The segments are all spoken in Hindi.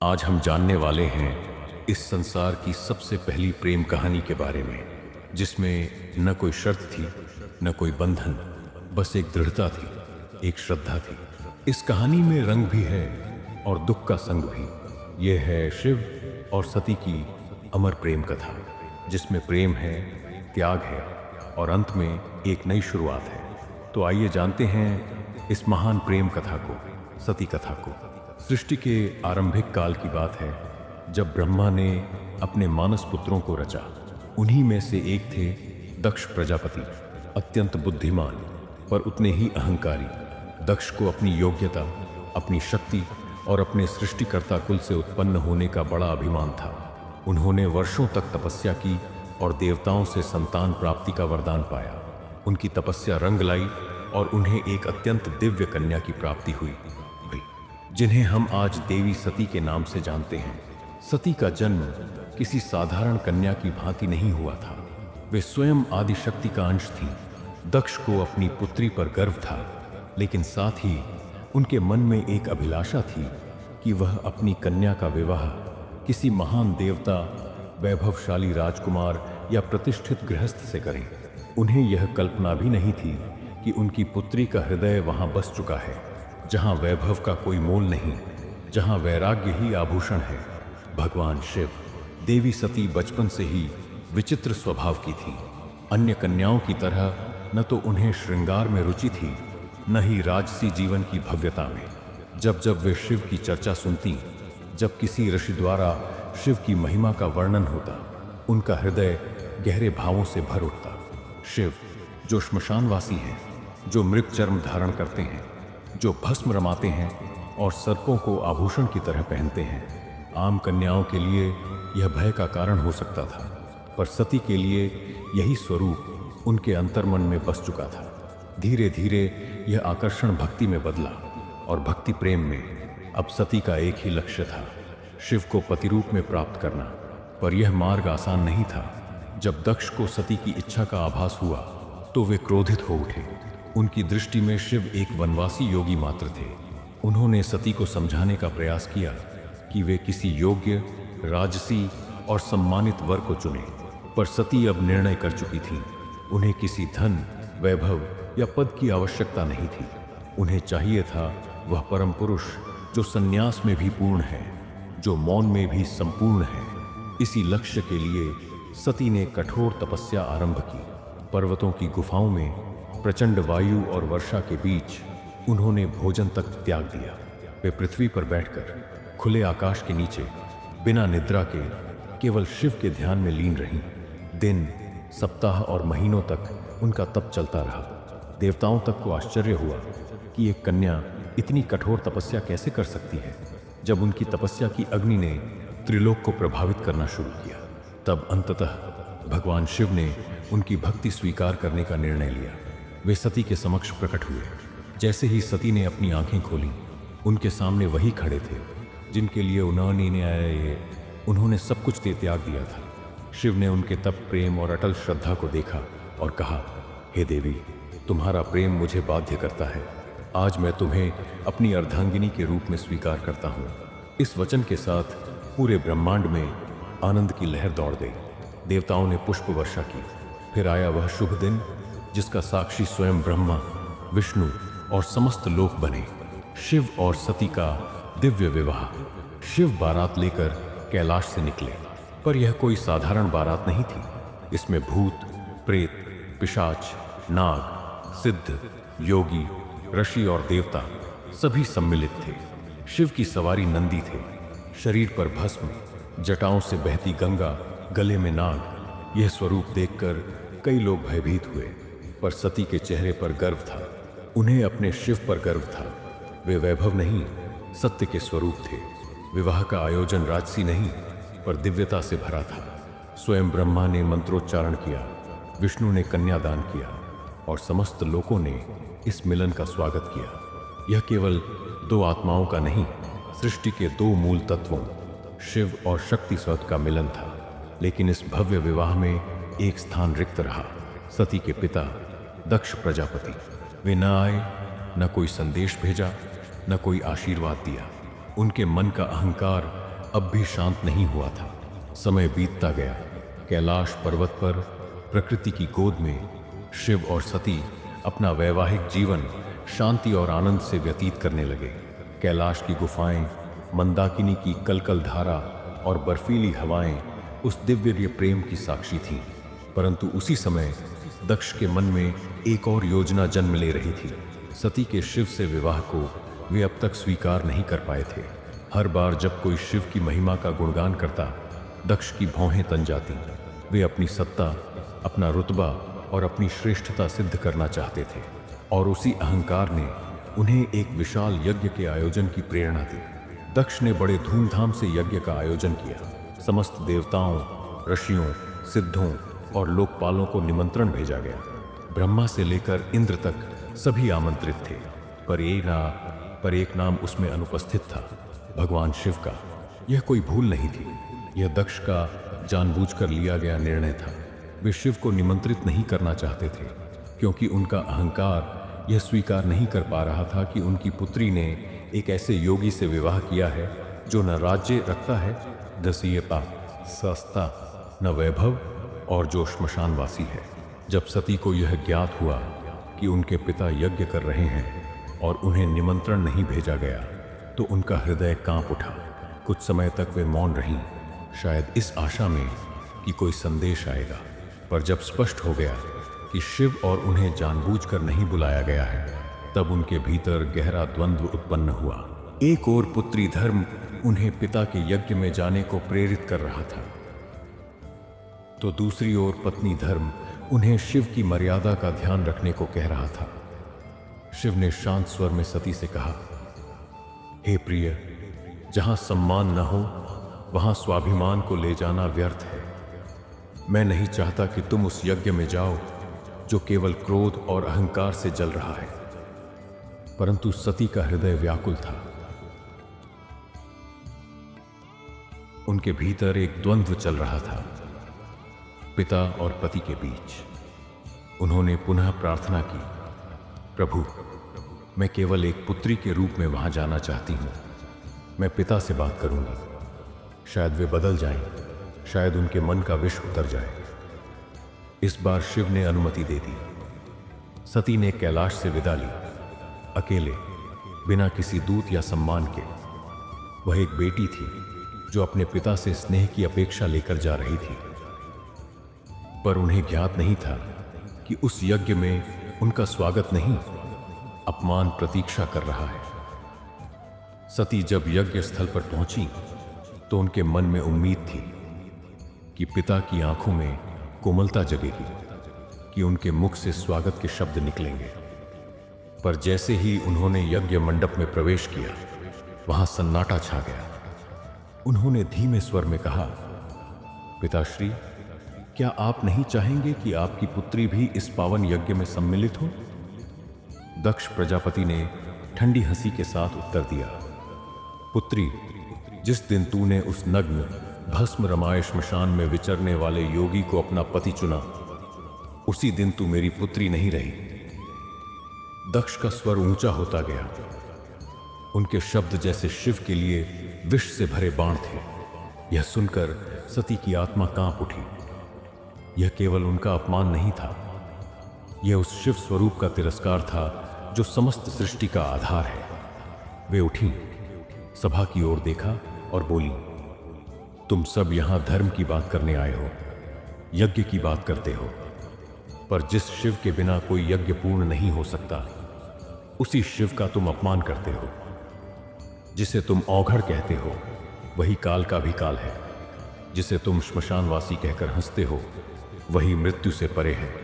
आज हम जानने वाले हैं इस संसार की सबसे पहली प्रेम कहानी के बारे में, जिसमें न कोई शर्त थी, न कोई बंधन, बस एक दृढ़ता थी, एक श्रद्धा थी। इस कहानी में रंग भी है और दुख का संग भी। यह है शिव और सती की अमर प्रेम कथा, जिसमें प्रेम है, त्याग है और अंत में एक नई शुरुआत है। तो आइए जानते हैं इस महान प्रेम कथा को, सती कथा को। सृष्टि के आरंभिक काल की बात है, जब ब्रह्मा ने अपने मानस पुत्रों को रचा। उन्हीं में से एक थे दक्ष प्रजापति, अत्यंत बुद्धिमान पर उतने ही अहंकारी। दक्ष को अपनी योग्यता, अपनी शक्ति और अपने सृष्टिकर्ता कुल से उत्पन्न होने का बड़ा अभिमान था। उन्होंने वर्षों तक तपस्या की और देवताओं से संतान प्राप्ति का वरदान पाया। उनकी तपस्या रंग लाई और उन्हें एक अत्यंत दिव्य कन्या की प्राप्ति हुई, जिन्हें हम आज देवी सती के नाम से जानते हैं। सती का जन्म किसी साधारण कन्या की भांति नहीं हुआ था। वे स्वयं आदिशक्ति का अंश थीं। दक्ष को अपनी पुत्री पर गर्व था, लेकिन साथ ही उनके मन में एक अभिलाषा थी कि वह अपनी कन्या का विवाह किसी महान देवता, वैभवशाली राजकुमार या प्रतिष्ठित गृहस्थ से करें। उन्हें यह कल्पना भी नहीं थी कि उनकी पुत्री का हृदय वहां बस चुका है, जहां वैभव का कोई मोल नहीं, जहां वैराग्य ही आभूषण है। भगवान शिव। देवी सती बचपन से ही विचित्र स्वभाव की थी। अन्य कन्याओं की तरह न तो उन्हें श्रृंगार में रुचि थी, न ही राजसी जीवन की भव्यता में। जब जब वे शिव की चर्चा सुनती, जब किसी ऋषि द्वारा शिव की महिमा का वर्णन होता, उनका हृदय गहरे भावों से भर उठता। शिव, जो श्मशानवासी हैं, जो मृग चर्म धारण करते हैं, जो भस्म रमाते हैं और सर्पों को आभूषण की तरह पहनते हैं, आम कन्याओं के लिए यह भय का कारण हो सकता था, पर सती के लिए यही स्वरूप उनके अंतर्मन में बस चुका था। धीरे धीरे यह आकर्षण भक्ति में बदला और भक्ति प्रेम में। अब सती का एक ही लक्ष्य था, शिव को पति रूप में प्राप्त करना। पर यह मार्ग आसान नहीं था। जब दक्ष को सती की इच्छा का आभास हुआ तो वे क्रोधित हो उठे। उनकी दृष्टि में शिव एक वनवासी योगी मात्र थे। उन्होंने सती को समझाने का प्रयास किया कि वे किसी योग्य, राजसी और सम्मानित वर को चुने, पर सती अब निर्णय कर चुकी थीं। उन्हें किसी धन, वैभव या पद की आवश्यकता नहीं थी। उन्हें चाहिए था वह परम पुरुष जो संन्यास में भी पूर्ण है, जो मौन में भी संपूर्ण है। इसी लक्ष्य के लिए सती ने कठोर तपस्या आरंभ की। पर्वतों की गुफाओं में, प्रचंड वायु और वर्षा के बीच उन्होंने भोजन तक त्याग दिया। वे पृथ्वी पर बैठकर खुले आकाश के नीचे बिना निद्रा के केवल शिव के ध्यान में लीन रहीं। दिन, सप्ताह और महीनों तक उनका तप चलता रहा। देवताओं तक को आश्चर्य हुआ कि एक कन्या इतनी कठोर तपस्या कैसे कर सकती है। जब उनकी तपस्या की अग्नि ने त्रिलोक को प्रभावित करना शुरू किया, तब अंततः भगवान शिव ने उनकी भक्ति स्वीकार करने का निर्णय लिया। वे सती के समक्ष प्रकट हुए। जैसे ही सती ने अपनी आंखें खोली, उनके सामने वही खड़े थे जिनके लिए उन्होंने सब कुछ त्याग दिया था। शिव ने उनके तप, प्रेम और अटल श्रद्धा को देखा और कहा, हे देवी, तुम्हारा प्रेम मुझे बाध्य करता है। आज मैं तुम्हें अपनी अर्धांगिनी के रूप में स्वीकार करता हूँ। इस वचन के साथ पूरे ब्रह्मांड में आनंद की लहर दौड़ गई। देवताओं ने पुष्प वर्षा की। फिर आया वह शुभ दिन जिसका साक्षी स्वयं ब्रह्मा, विष्णु और समस्त लोक बने। शिव और सती का दिव्य विवाह। शिव बारात लेकर कैलाश से निकले, पर यह कोई साधारण बारात नहीं थी। इसमें भूत, प्रेत, पिशाच, नाग, सिद्ध, योगी, ऋषि और देवता सभी सम्मिलित थे। शिव की सवारी नंदी थे, शरीर पर भस्म, जटाओं से बहती गंगा, गले में नाग। यह स्वरूप देखकर कई लोग भयभीत हुए, पर सती के चेहरे पर गर्व था। उन्हें अपने शिव पर गर्व था। वे वैभव नहीं, सत्य के स्वरूप थे। विवाह का आयोजन राजसी नहीं, पर दिव्यता से भरा था। स्वयं ब्रह्मा ने मंत्रोच्चारण किया, विष्णु ने कन्यादान किया और समस्त लोगों ने इस मिलन का स्वागत किया। यह केवल दो आत्माओं का नहीं, सृष्टि के दो मूल तत्वों, शिव और शक्ति स्वत का मिलन था। लेकिन इस भव्य विवाह में एक स्थान रिक्त रहा। सती के पिता दक्ष प्रजापति। वे न आए, न कोई संदेश भेजा, न कोई आशीर्वाद दिया। उनके मन का अहंकार अब भी शांत नहीं हुआ था। समय बीतता गया। कैलाश पर्वत पर प्रकृति की गोद में शिव और सती अपना वैवाहिक जीवन शांति और आनंद से व्यतीत करने लगे। कैलाश की गुफाएं, मंदाकिनी की कलकल धारा और बर्फीली हवाएं उस दिव्य प्रेम की साक्षी थीं। परंतु उसी समय दक्ष के मन में एक और योजना जन्म ले रही थी। सती के शिव से विवाह को वे अब तक स्वीकार नहीं कर पाए थे। हर बार जब कोई शिव की महिमा का गुणगान करता, दक्ष की भौहें तन जाती। वे अपनी सत्ता, अपना रुतबा और अपनी श्रेष्ठता सिद्ध करना चाहते थे, और उसी अहंकार ने उन्हें एक विशाल यज्ञ के आयोजन की प्रेरणा दी। दक्ष ने बड़े धूमधाम से यज्ञ का आयोजन किया। समस्त देवताओं, ऋषियों, सिद्धों और लोकपालों को निमंत्रण भेजा गया। ब्रह्मा से लेकर इंद्र तक सभी आमंत्रित थे, पर एक नाम उसमें अनुपस्थित था, भगवान शिव का। यह कोई भूल नहीं थी, यह दक्ष का जानबूझकर लिया गया निर्णय था। वे शिव को निमंत्रित नहीं करना चाहते थे, क्योंकि उनका अहंकार यह स्वीकार नहीं कर पा रहा था कि उनकी पुत्री ने एक ऐसे योगी से विवाह किया है जो न राज्य रखता है, दसीयता, सस्ता, न वैभव, और जो श्मशानवासी है। जब सती को यह ज्ञात हुआ कि उनके पिता यज्ञ कर रहे हैं और उन्हें निमंत्रण नहीं भेजा गया, तो उनका हृदय कांप उठा। कुछ समय तक वे मौन रहीं, शायद इस आशा में कि कोई संदेश आएगा। पर जब स्पष्ट हो गया कि शिव और उन्हें जानबूझकर नहीं बुलाया गया है, तब उनके भीतर गहरा द्वंद्व उत्पन्न हुआ। एक ओर पुत्री धर्म उन्हें पिता के यज्ञ में जाने को प्रेरित कर रहा था, तो दूसरी ओर पत्नी धर्म उन्हें शिव की मर्यादा का ध्यान रखने को कह रहा था। शिव ने शांत स्वर में सती से कहा, हे प्रिय, जहां सम्मान न हो वहां स्वाभिमान को ले जाना व्यर्थ है। मैं नहीं चाहता कि तुम उस यज्ञ में जाओ जो केवल क्रोध और अहंकार से जल रहा है। परंतु सती का हृदय व्याकुल था। उनके भीतर एक द्वंद्व चल रहा था, पिता और पति के बीच। उन्होंने पुनः प्रार्थना की, प्रभु, मैं केवल एक पुत्री के रूप में वहां जाना चाहती हूं। मैं पिता से बात करूंगी, शायद वे बदल जाएं, शायद उनके मन का विष उतर जाए। इस बार शिव ने अनुमति दे दी। सती ने कैलाश से विदा ली, अकेले, बिना किसी दूत या सम्मान के। वह एक बेटी थी जो अपने पिता से स्नेह की अपेक्षा लेकर जा रही थी, पर उन्हें ज्ञात नहीं था कि उस यज्ञ में उनका स्वागत नहीं, अपमान प्रतीक्षा कर रहा है। सती जब यज्ञ स्थल पर पहुंची तो उनके मन में उम्मीद थी कि पिता की आंखों में कोमलता जगेगी, कि उनके मुख से स्वागत के शब्द निकलेंगे। पर जैसे ही उन्होंने यज्ञ मंडप में प्रवेश किया, वहां सन्नाटा छा गया। उन्होंने धीमे स्वर में कहा, पिताश्री, क्या आप नहीं चाहेंगे कि आपकी पुत्री भी इस पावन यज्ञ में सम्मिलित हो? दक्ष प्रजापति ने ठंडी हंसी के साथ उत्तर दिया, पुत्री, जिस दिन तूने उस नग्न भस्म रमाए श्मशान में विचरने वाले योगी को अपना पति चुना, उसी दिन तू मेरी पुत्री नहीं रही। दक्ष का स्वर ऊंचा होता गया। उनके शब्द जैसे शिव के लिए विष से भरे बाण थे। यह सुनकर सती की आत्मा कांप उठी। यह केवल उनका अपमान नहीं था, यह उस शिव स्वरूप का तिरस्कार था जो समस्त सृष्टि का आधार है। वे उठी, सभा की ओर देखा और बोली, तुम सब यहां धर्म की बात करने आए हो, यज्ञ की बात करते हो, पर जिस शिव के बिना कोई यज्ञ पूर्ण नहीं हो सकता, उसी शिव का तुम अपमान करते हो। जिसे तुम औघड़ कहते हो, वही काल का भी काल है। जिसे तुम श्मशानवासी कहकर हंसते हो, वही मृत्यु से परे है।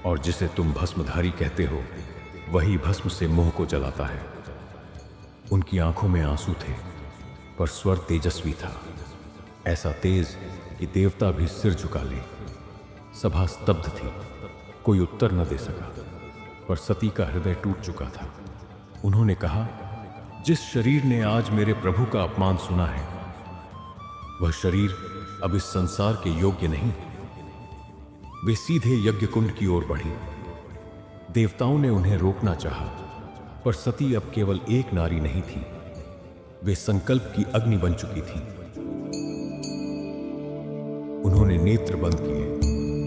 और जिसे तुम भस्मधारी कहते हो, वही भस्म से मोह को जलाता है। उनकी आंखों में आंसू थे, पर स्वर तेजस्वी था, ऐसा तेज कि देवता भी सिर झुका ले। सभा स्तब्ध थी, कोई उत्तर न दे सका, पर सती का हृदय टूट चुका था। उन्होंने कहा, जिस शरीर ने आज मेरे प्रभु का अपमान सुना है, वह शरीर अब इस संसार के योग्य नहीं। वे सीधे यज्ञ कुंड की ओर बढ़ी। देवताओं ने उन्हें रोकना चाहा, पर सती अब केवल एक नारी नहीं थी, वे संकल्प की अग्नि बन चुकी थी। उन्होंने नेत्र बंद किए,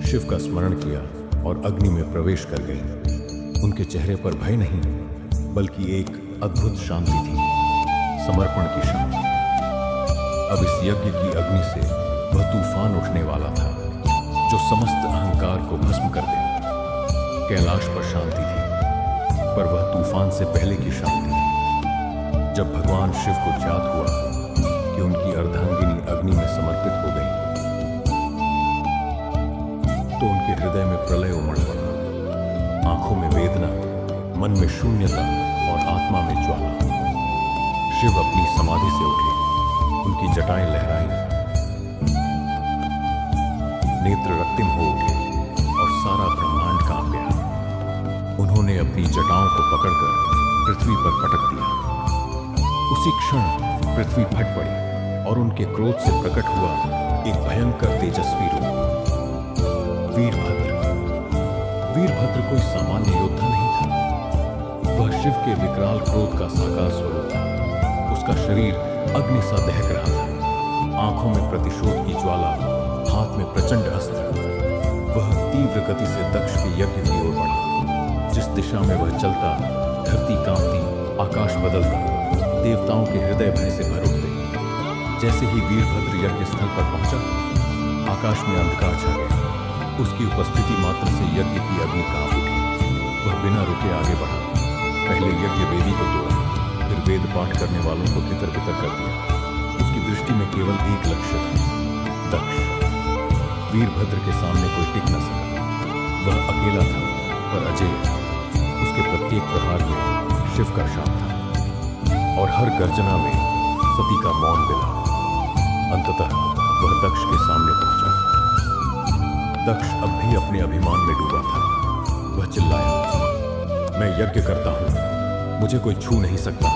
शिव का स्मरण किया और अग्नि में प्रवेश कर गए। उनके चेहरे पर भय नहीं, बल्कि एक अद्भुत शांति थी, समर्पण की शांति। अब इस यज्ञ की अग्नि से वह तूफान उठने वाला था जो समस्त अहंकार को भस्म कर दे। कैलाश पर शांति थी, पर वह तूफान से पहले की शांति थी। जब भगवान शिव को ज्ञात हुआ कि उनकी अर्धांगिनी अग्नि में समर्पित हो गई, तो उनके हृदय में प्रलय उमड़ पड़ा। आंखों में वेदना, मन में शून्यता और आत्मा में ज्वाला। शिव अपनी समाधि से उठे, उनकी जटाएं लहराई, नेत्र रक्तिम हो उठे और सारा ब्रह्मांड कांप गया। उन्होंने अपनी जटाओं को पकड़कर पृथ्वी पर पटक दिया। उसी क्षण पृथ्वी फट पड़ी और उनके क्रोध से प्रकट हुआ एक भयंकर तेजस्वी रूप, वीरभद्र। वीरभद्र कोई सामान्य योद्धा नहीं था, वह शिव के विकराल क्रोध का साकार स्वरूप था। उसका शरीर अग्नि सा दहक रहा था, आंखों में प्रतिशोध की ज्वाला, हाथ में प्रचंड अस्त्र। वह तीव्र गति से दक्ष के यज्ञ की ओर बढ़ा। जिस दिशा में वह चलता, धरती कांपती, आकाश बदलता, देवताओं के हृदय भय से भर उठते। जैसे ही वीरभद्र यज्ञ स्थल पर पहुंचा, आकाश में अंधकार छा गया। उसकी उपस्थिति मात्र से यज्ञ की अग्नि कांप उठी। वह बिना रुके आगे बढ़ा। पहले यज्ञ वेदी को तोड़ा, फिर वेद पाठ करने वालों को तितर बितर कर दिया। उसकी दृष्टि में केवल एक लक्ष्य था, दक्ष। वीरभद्र के सामने कोई टिक न सका। वह अकेला था, पर अजय। उसके प्रत्येक प्रहार में शिव का शाप था और हर गर्जना में सती का मौन मिला। अंततः वह दक्ष के सामने पहुंचा। दक्ष अब भी अपने अभिमान में डूबा था। वह चिल्लाया, मैं यज्ञ करता हूं, मुझे कोई छू नहीं सकता।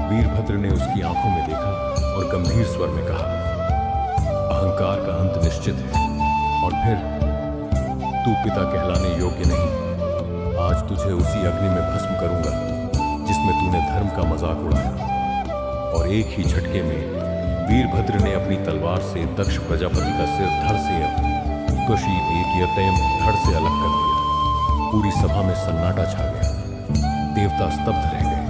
वीरभद्र ने उसकी आंखों में देखा और गंभीर स्वर में कहा, अहंकार का अंत निश्चित है, और फिर तू पिता कहलाने योग्य नहीं। आज तुझे उसी अग्नि में भस्म करूंगा जिसमें तूने धर्म का मजाक उड़ाया। और एक ही झटके में वीरभद्र ने अपनी तलवार से दक्ष प्रजापति का सिर धड़ से धड़ से अलग कर दिया। पूरी सभा में सन्नाटा छा गया। देवता स्तब्ध रह गए।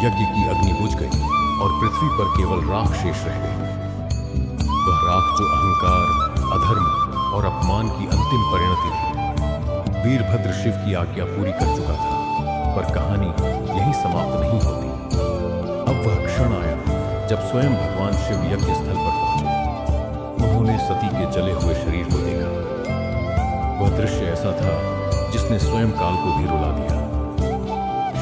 यज्ञ की अग्नि बुझ गई और पृथ्वी पर केवल राख शेष रह गई। वह राख जो अहंकार, अधर्म और अपमान की अंतिम परिणति थी। वीरभद्र शिव की आज्ञा पूरी कर चुका था, पर कहानी यहीं समाप्त नहीं होती। अब वह क्षण आया जब स्वयं भगवान शिव यज्ञ स्थल पर पहुंचे। उन्होंने सती के जले हुए शरीर को देखा। वह दृश्य ऐसा था जिसने स्वयं काल को भी रुला दिया।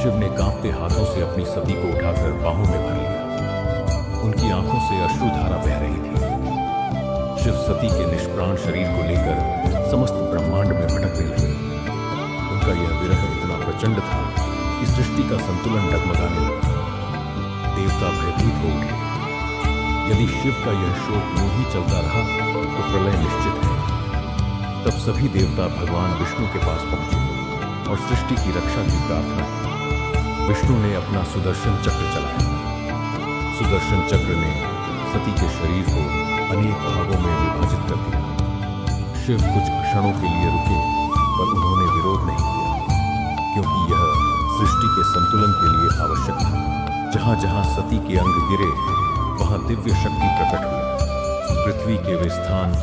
शिव ने कांपते हाथों से अपनी सती को उठाकर बाहों में भर लिया। उनकी आंखों से अश्रुधारा बह रही थी। शिव सती के निष्प्राण शरीर को लेकर समस्त ब्रह्मांड में भटकने लगे। उनका यह विरह इतना प्रचंड था कि सृष्टि का संतुलन डगमगाने लगा। देवता भयभीत हो उठे। यदि शिव का यह शोक यूं ही चलता रहा तो प्रलय निश्चित है। तब सभी देवता भगवान विष्णु के पास पहुंचे और सृष्टि की रक्षा की प्रार्थना की। विष्णु ने अपना सुदर्शन चक्र चलाया। सुदर्शन चक्र ने सती के शरीर को अनेक भागों में विभाजित कर दिया। शिव कुछ क्षणों के लिए रुके, पर उन्होंने विरोध नहीं किया, क्योंकि यह सृष्टि के संतुलन के लिए आवश्यक था। जहां जहां सती के अंग गिरे, वहां दिव्य शक्ति प्रकट हुई। पृथ्वी के वे स्थान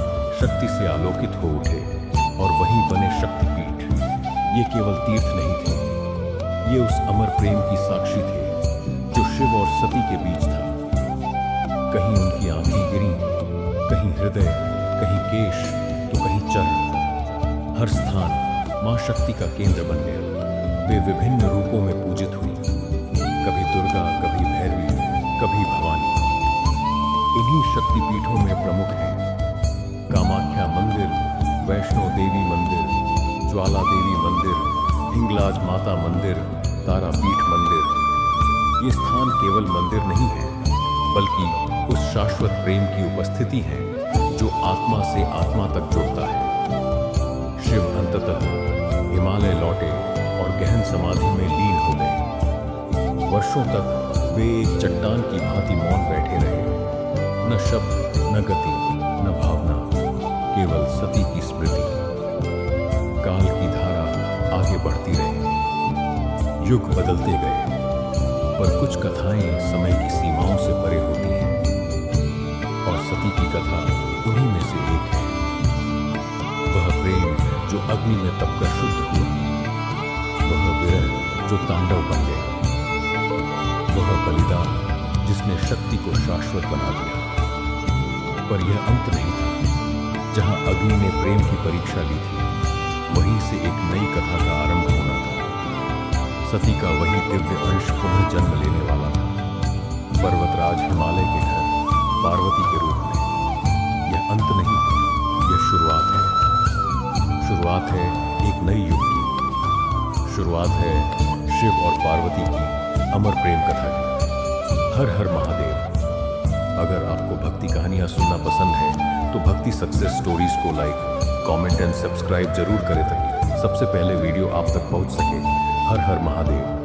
शक्ति से आलोकित हो उठे और वहीं बने शक्तिपीठ। ये केवल तीर्थ नहीं थे, ये उस अमर प्रेम की साक्षी थे जो शिव और सती के बीच था। कहीं उनकी आंखें गिरी, कहीं हृदय, कहीं केश, तो कहीं चरण। हर स्थान मां शक्ति का केंद्र बन गया। वे विभिन्न रूपों में पूजित हुई, कभी दुर्गा, कभी भैरवी, कभी भवानी। इन्हीं शक्तिपीठों में प्रमुख हैं कामाख्या मंदिर, वैष्णो देवी मंदिर, ज्वाला देवी मंदिर, हिंगलाज माता मंदिर, तारापीठ मंदिर। ये स्थान केवल मंदिर नहीं है, बल्कि उस शाश्वत प्रेम की उपस्थिति है जो आत्मा से आत्मा तक जुड़ता है। शिव अंततः हिमालय लौटे और गहन समाधि में लीन हो गए। वर्षों तक वे एक चट्टान की भांति मौन बैठे रहे। न शब्द, न गति, न भावना। केवल सती की स्मृति। काल की धारा आगे बढ़ती रही, युग बदलते गए, पर कुछ कथाएं समय की सीमाओं से परे होती हैं, और सती की कथा उन्हीं में से एक है। वह प्रेम जो अग्नि में तपकर शुद्ध हुआ, वह विरह जो तांडव बन गया, वह बलिदान जिसने शक्ति को शाश्वत बना दिया। पर यह अंत नहीं था। जहां अग्नि ने प्रेम की परीक्षा ली थी, वहीं से एक नई कथा का आरंभ होना था। सती का वही दिव्य अंश पुनः जन्म लेने वाला था, पर्वतराज हिमालय के घर पार्वती के रूप में। यह अंत नहीं, यह शुरुआत है। शुरुआत है एक नई युग की। शुरुआत है शिव और पार्वती की अमर प्रेम कथा की। हर हर महादेव। अगर आपको भक्ति कहानियां सुनना पसंद है तो भक्ति सक्सेस स्टोरीज को लाइक, कमेंट एंड सब्सक्राइब जरूर करें ताकि सबसे पहले वीडियो आप तक पहुंच सके। हर हर महादेव।